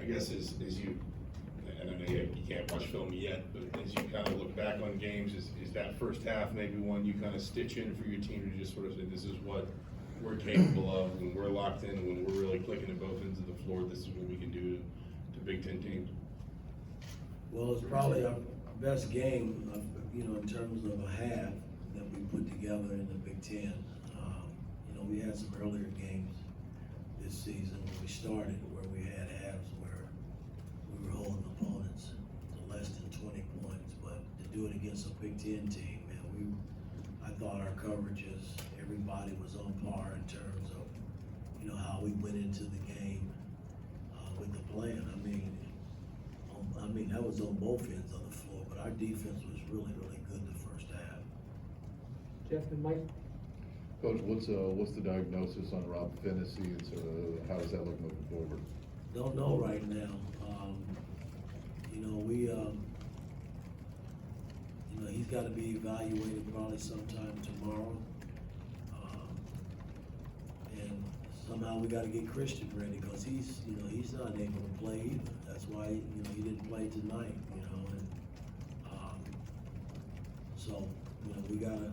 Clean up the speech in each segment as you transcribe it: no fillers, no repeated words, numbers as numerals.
I guess as you, and I know you can't watch film yet, but as you kind of look back on games, is that first half maybe one you kind of stitch in for your team to just sort of say, this is what we're capable of when we're locked in, when we're really clicking at both ends of the floor, this is what we can do to Big Ten teams? Well, it's probably our best game, in terms of a half that we put together in the Big Ten. We had some earlier games this season when we started where we had halves where we were holding opponents to less than 20 points, but to do it against a Big Ten team, man, I thought our coverages, everybody was on par in terms of, how we went into the game with the plan. I mean, that was on both ends of the floor, but our defense was really, really good the first half. Jeff and Mike? Coach, what's the diagnosis on Rob Finney, and so how does that look moving forward? Don't know right now. He's got to be evaluated probably sometime tomorrow. And somehow we got to get Christian ready because he's not able to play either. That's why, he didn't play tonight, so, we got to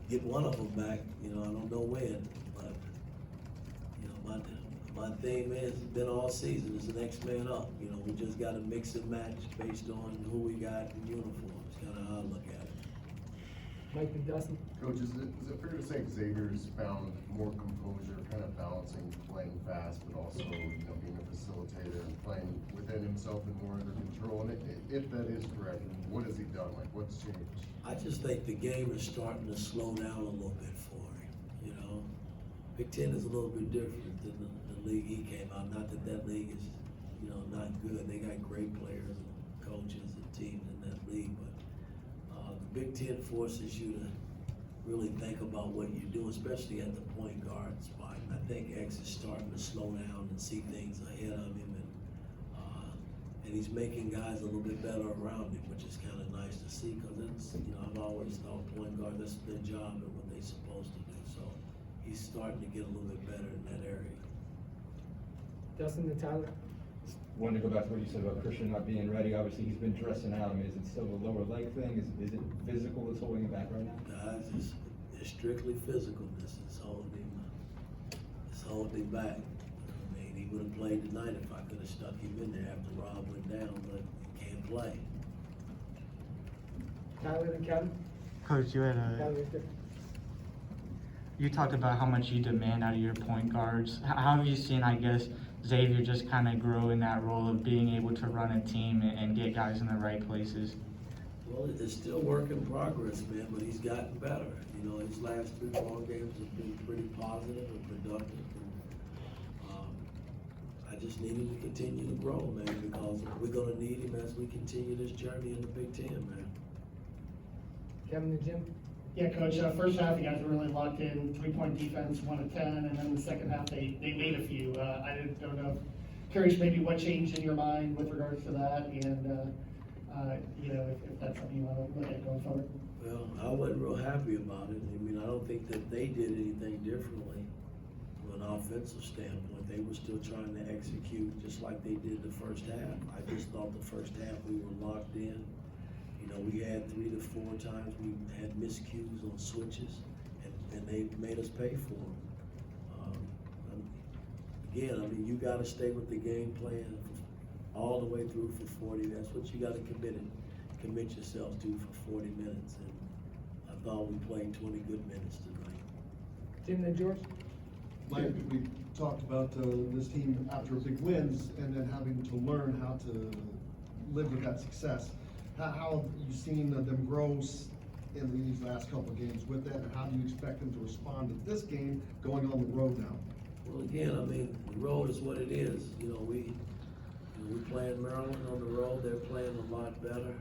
get one of them back. I don't know when, but my theme has been all season is the next man up. We just got to mix and match based on who we got in uniforms. Kind of how I look at it. Mike and Dustin? Coach, is it fair to say Xavier's found more composure, kind of balancing playing fast, but also being a facilitator and playing within himself and more under control? And if that is correct, what has he done? Like, what's changed? I just think the game is starting to slow down a little bit for him. Big Ten is a little bit different than the league he came out. Not that league is, not good. They got great players and coaches and teams in that league, but the Big Ten forces you to really think about what you're doing, especially at the point guard spot. And I think X is starting to slow down and see things ahead of him, and he's making guys a little bit better around him, which is kind of nice to see because it's, I've always thought point guard, that's their job and what they're supposed to do. So he's starting to get a little bit better in that area. Dustin and Tyler? Wanted to go back to what you said about Christian not being ready. Obviously, he's been dressing out. Is it still the lower leg thing? Is it physical that's holding him back right now? Guys, it's strictly physical. This is holding him back. He would have played tonight if I could have stuck him in there after Rob went down, but he can't play. Tyler and Kevin? Coach, you talked about how much you demand out of your point guards. How have you seen, I guess, Xavier just kind of grow in that role of being able to run a team and get guys in the right places? Well, it's still work in progress, man, but he's gotten better. His last 3 ball games have been pretty positive and productive. I just need him to continue to grow, man, because we're going to need him as we continue this journey in the Big Ten, man. Kevin and Jim? Yeah, Coach, first half you guys were really locked in, 3-point defense, 1 of 10, and then the second half they made a few. I don't know, curious maybe what changed in your mind with regards to that, and if that's something you want to look at going forward. Well, I wasn't real happy about it. I don't think that they did anything differently from an offensive standpoint. They were still trying to execute just like they did the first half. I just thought the first half we were locked in. We had 3 to 4 times we had miscues on switches, and they made us pay for them. Again, you got to stay with the game plan all the way through for 40. That's what you got to commit yourself to for 40 minutes. And I thought we played 20 good minutes tonight. Jim and George? Mike, we talked about this team after big wins and then having to learn how to live with that success. How have you seen them grow in these last couple of games with that, and how do you expect them to respond to this game going on the road now? Well, again, the road is what it is. We playing Maryland on the road. They're playing a lot better.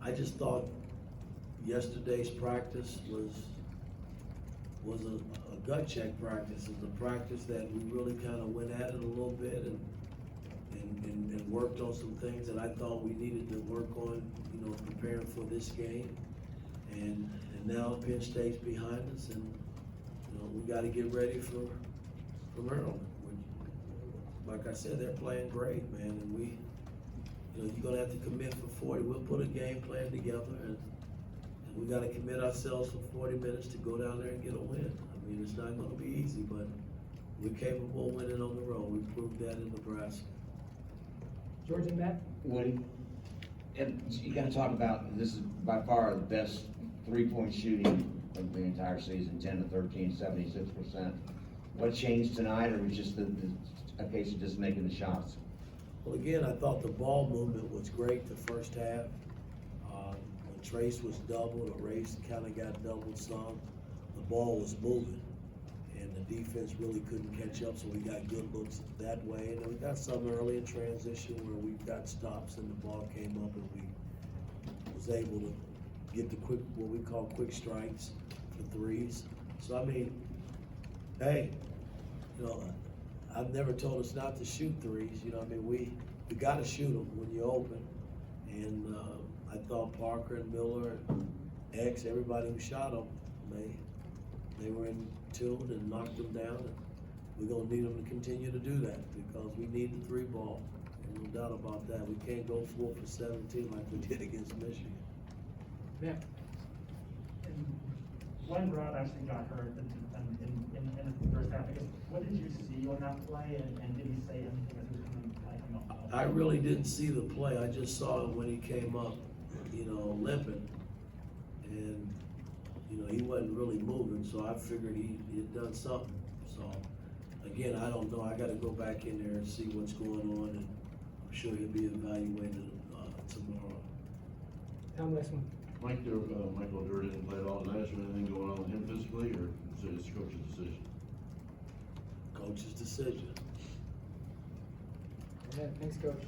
I just thought yesterday's practice was a gut check practice. It was a practice that we really kind of went at it a little bit and worked on some things that I thought we needed to work on, preparing for this game. And now Penn State's behind us, and we got to get ready for from Maryland. Like I said, they're playing great, man, and we, you know, you're gonna have to commit for 40. We'll put a game plan together, and we gotta commit ourselves for 40 minutes to go down there and get a win. I mean, it's not gonna be easy, but we're capable of winning on the road. We proved that in Nebraska. George and Matt? Woody, and you gotta talk about, this is by far the best three-point shooting of the entire season, 10 to 13, 76%. What changed tonight, or was just a case of just making the shots? Well, again, I thought the ball movement was great the first half. When Trace was doubled, or Race kind of got doubled some, the ball was moving. And the defense really couldn't catch up, so we got good looks that way. And then we got some early in transition where we got stops and the ball came up and we was able to get the quick, what we call quick strikes for threes. So, I mean, hey, you know, I've never told us not to shoot threes. You know, I mean, we got to shoot them when you're open. And I thought Parker and Miller and X, everybody who shot them, they were in tune and knocked them down. And we're going to need them to continue to do that because we need the three ball. No doubt about that. We can't go 4 for 17 like we did against Michigan. Yeah. Glenn Brown actually got hurt in the first half. I guess, what did you see on that play, and did he say anything as he was coming up? I really didn't see the play. I just saw it when he came up, you know, limping. And, you know, he wasn't really moving, so I figured he had done something. So, again, I don't know. I got to go back in there and see what's going on, and I'm sure he'll be evaluated tomorrow. Tom Westman? Michael Durr didn't play at all tonight. Is there anything going on with him physically, or is it his coach's decision? Coach's decision. Yeah, thanks, Coach.